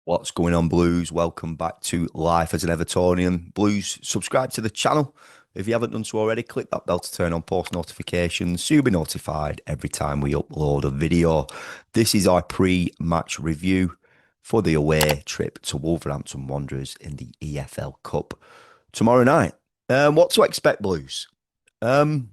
What's going on, Blues? Welcome back to Life as an Evertonian. Blues, subscribe to the channel. If you haven't done so already, click that bell to turn on post notifications so you'll be notified every time we upload a video. This is our pre-match review for the away trip to Wolverhampton Wanderers in the EFL Cup tomorrow night. What to expect, Blues? Um,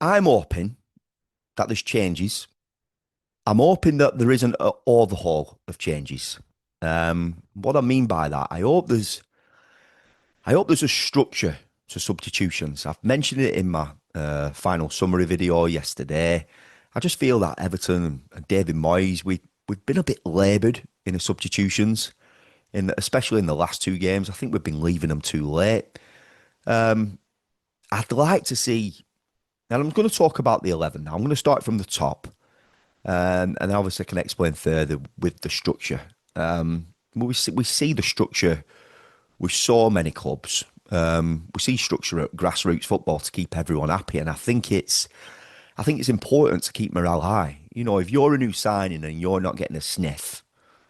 I'm hoping that there's changes. I'm hoping that there isn't an overhaul of changes. What I mean by that, I hope there's a structure to substitutions. I've mentioned it in my final summary video yesterday. I just feel that Everton and David Moyes, we've been a bit laboured in the substitutions, especially in the last two games. I think we've been leaving them too late. I'd like to see, and I'm going to talk about the 11 now. I'm going to start from the top. And obviously I can explain further with the structure. We see the structure with so many clubs. We see structure at grassroots football to keep everyone happy, and I think it's important to keep morale high. You know, if you're a new signing and you're not getting a sniff,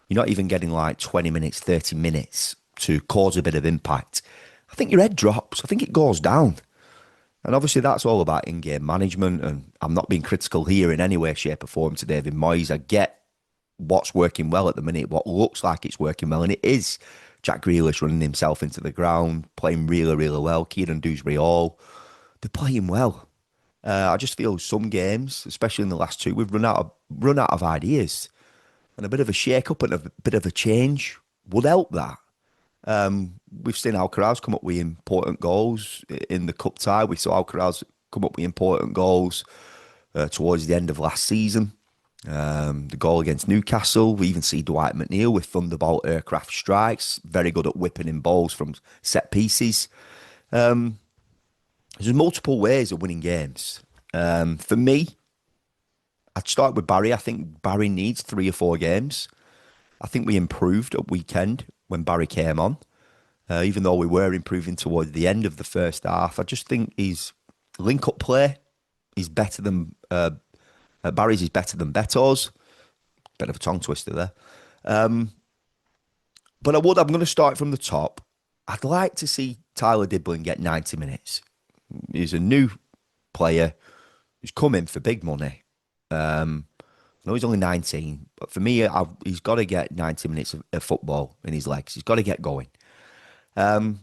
you're not even getting like 20 minutes, 30 minutes to cause a bit of impact. I think your head drops. I think it goes down. And obviously, that's all about in-game management. And I'm not being critical here in any way, shape, or form to David Moyes. I get what's working well at the minute, what looks like it's working well, and it is. Jack Grealish running himself into the ground, playing really, really well. Kieran Dewsbury-Hall, they're playing well. I just feel some games, especially in the last two, we've run out of ideas, and a bit of a shake-up and a bit of a change would help that. We've seen Alcaraz come up with important goals in the cup tie. We saw Alcaraz come up with important goals towards the end of last season. The goal against Newcastle. We even see Dwight McNeil with Thunderbolt aircraft strikes. Very good at whipping in balls from set pieces. There's multiple ways of winning games. For me, I'd start with Barry. I think Barry needs 3 or 4 games. I think we improved at weekend when Barry came on. Even though we were improving towards the end of the first half, I just think his link-up play is better than Barry's is better than Beto's. Bit of a tongue twister there. But I'm going to start from the top. I'd like to see Tyler Dibblin get 90 minutes. He's a new player who's come in for big money. I know he's only 19, but for me, he's got to get 90 minutes of football in his legs. He's got to get going. Now,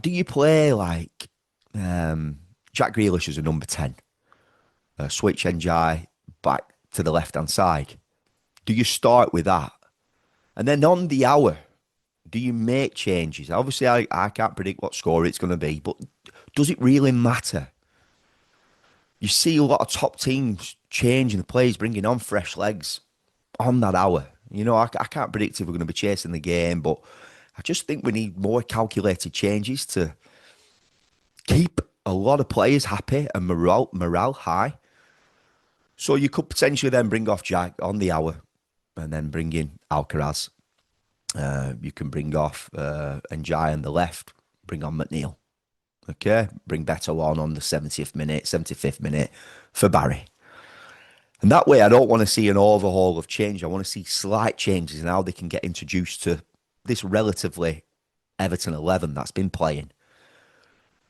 do you play like Jack Grealish as a number 10? Switch NJ back to the left-hand side? Do you start with that? And then on the hour, do you make changes? Obviously, I can't predict what score it's going to be, but does it really matter? You see a lot of top teams changing the plays, bringing on fresh legs on that hour. You know, I can't predict if we're going to be chasing the game, but I just think we need more calculated changes to keep a lot of players happy and morale high. So you could potentially then bring off Jack on the hour and then bring in Alcaraz. You can bring off Njai on the left, bring on McNeil. Okay, bring Beto on the 70th minute, 75th minute for Barry. And that way, I don't want to see an overhaul of change. I want to see slight changes in how they can get introduced to this relatively Everton 11 that's been playing.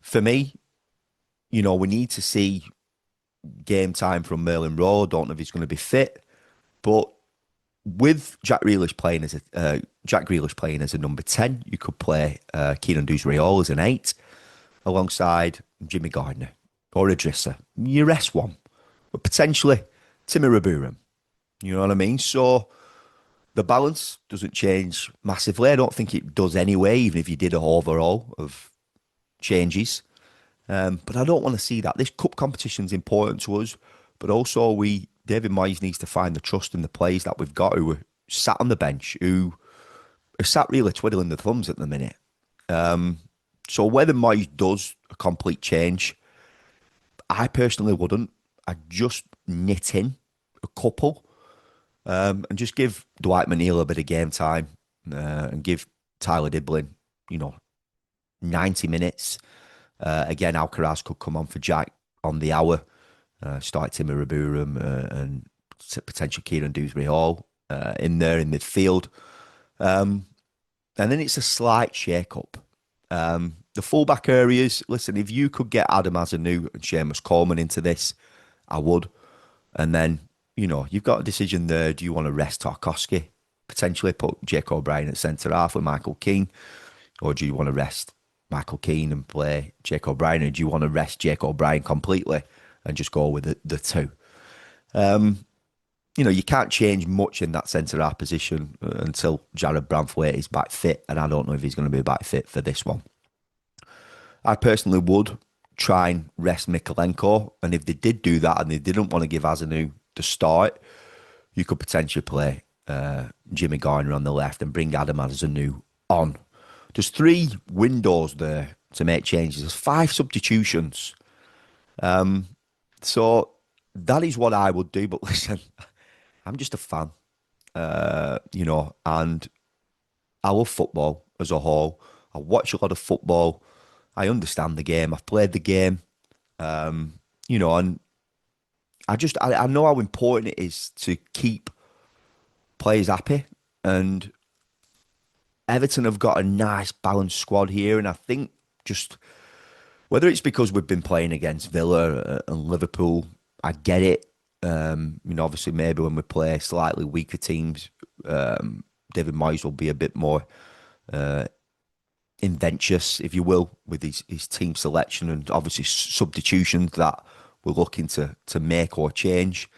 For me, you know, we need to see game time from Merlin Rowe. Don't know if he's going to be fit, but with Jack Grealish playing as a number 10, you could play Kieran Dewsbury-Hall as an 8 alongside Jimmy Gardner or Idrissa. You rest one, but potentially Timmy Raburam. You know what I mean? So the balance doesn't change massively. I don't think it does anyway, even if you did a overall of changes. But I don't want to see that. This cup competition is important to us, but also David Moyes needs to find the trust in the players that we've got who are sat on the bench, who are sat really twiddling the thumbs at the minute. So whether Moyes does a complete change, I personally wouldn't. I'd just knit in a couple and just give Dwight McNeil a bit of game time and give Tyler Dibblin, 90 minutes. Again, Alcaraz could come on for Jack on the hour, start Timmy Raburam and potential Kieran Dewsbury-Hall. in there in midfield. And then it's a slight shake-up. The fullback areas, listen, if you could get Adam Azanu and Seamus Coleman into this, I would. And then, you've got a decision there. Do you want to rest Tarkowski? Potentially put Jake O'Brien at centre half with Michael Keane? Or do you want to rest Michael Keane and play Jake O'Brien? Or do you want to rest Jake O'Brien completely and just go with the two? You can't change much in that centre half position until Jared Branthwaite is back fit. And I don't know if he's going to be back fit for this one. I personally would try and rest Mikalenko. And if they did do that and they didn't want to give Azanu the start, you could potentially play Jimmy Garner on the left and bring Adam Azanu on. There's 3 windows there to make changes. There's 5 substitutions. So that is what I would do. But listen, I'm just a fan, and I love football as a whole. I watch a lot of football. I understand the game. I've played the game, and I know how important it is to keep players happy. And Everton have got a nice balanced squad here. And I think just whether it's because we've been playing against Villa and Liverpool, I get it. Obviously maybe when we play slightly weaker teams, David Moyes will be a bit more inventious, if you will, with his team selection and obviously substitutions that we're looking to make or change.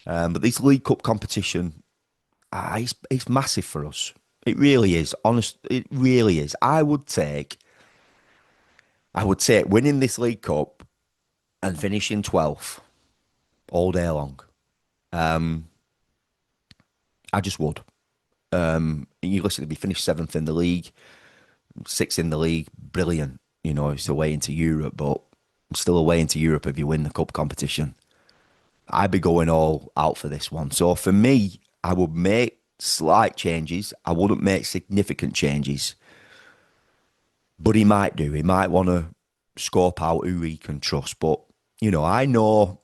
But this League Cup competition, it's massive for us. It really is. It really is. I would take winning this League Cup and finishing 12th all day long. I just would. You listen to me, finish 7th in the league, 6th in the league, brilliant. It's a way into Europe, but still a way into Europe if you win the cup competition. I'd be going all out for this one. So for me, I would make slight changes. I wouldn't make significant changes. But he might do. He might want to scope out who he can trust. But, I know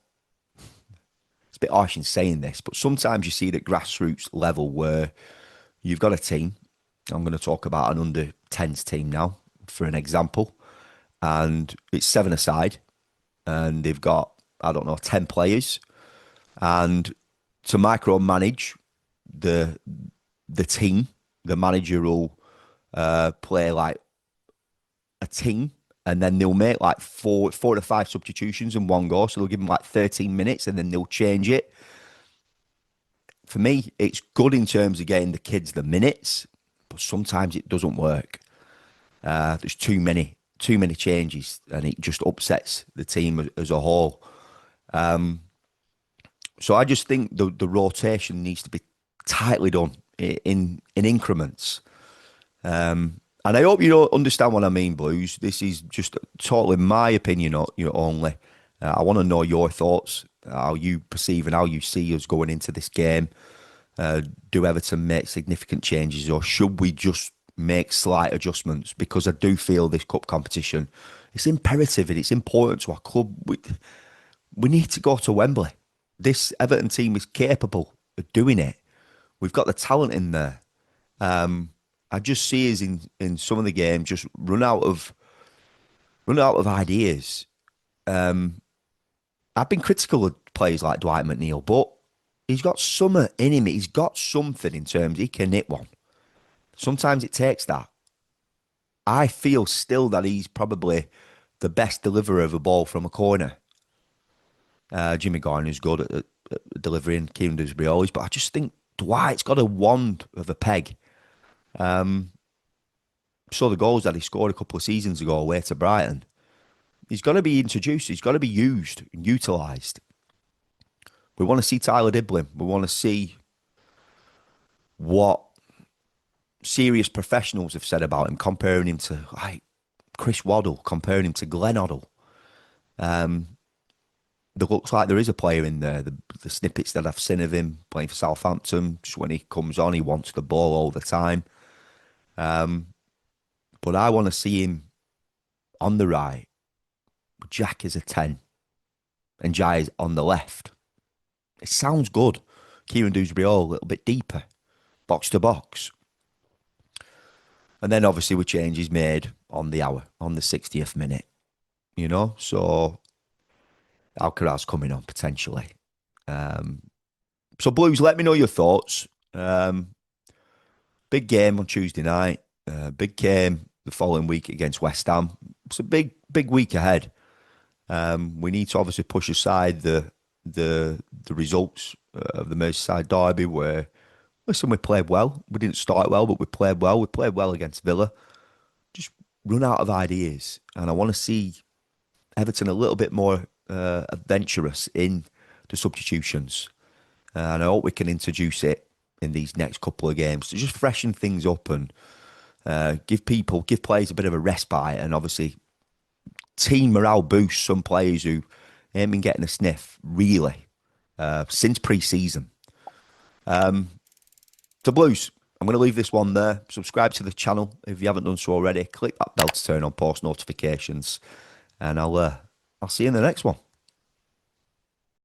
it's a bit harsh in saying this, but sometimes you see at grassroots level where you've got a team. I'm going to talk about an under-10s team now, for an example. And it's 7-a-side. And they've got, 10 players. And to micromanage the team, the manager will play like a team, and then they'll make like four to five substitutions in one go. So they'll give them like 13 minutes and then they'll change it. For me, it's good in terms of getting the kids the minutes, but sometimes it doesn't work. There's too many changes and it just upsets the team as a whole. So I just think the rotation needs to be tightly done in increments. And I hope you don't understand what I mean, Blues. This is just totally my opinion only. I want to know your thoughts, how you perceive and how you see us going into this game. Do Everton make significant changes, or should we just make slight adjustments? Because I do feel this cup competition, it's imperative and it's important to our club. We need to go to Wembley. This Everton team is capable of doing it. We've got the talent in there. I just see us in some of the games just run out of ideas. I've been critical of players like Dwight McNeil, but he's got something in him. He's got something in terms he can hit one. Sometimes it takes that. I feel still that he's probably the best deliverer of a ball from a corner. Jimmy Garner's good at delivering, Kieran Dewsbury, but I just think Dwight's got a wand of a peg. Saw the goals that he scored a couple of seasons ago away to Brighton. He's got to be introduced. He's got to be used and utilised. We want to see Tyler Diblin. We want to see what serious professionals have said about him, comparing him to like Chris Waddle, comparing him to Glenn Hoddle. There looks like there is a player in there. The snippets that I've seen of him playing for Southampton, just when he comes on, he wants the ball all the time. But I want to see him on the right, Jack is a 10, and Jai is on the left. It sounds good. Kieran Dewsbury Hall a little bit deeper, box to box. And then obviously with changes made on the hour, on the 60th minute, you know. So Alcaraz coming on potentially. So Blues, let me know your thoughts. Big game on Tuesday night. Big game the following week against West Ham. It's a big week ahead. We need to obviously push aside the results of the Merseyside derby where, listen, we played well. We didn't start well, but we played well. We played well against Villa. Just run out of ideas. And I want to see Everton a little bit more adventurous in the substitutions. And I hope we can introduce it in these next couple of games to just freshen things up and give players a bit of a respite, and obviously team morale boost some players who ain't been getting a sniff really since pre-season. So Blues, I'm going to leave this one there. Subscribe to the channel if you haven't done so already. Click that bell to turn on post notifications, and I'll see you in the next one.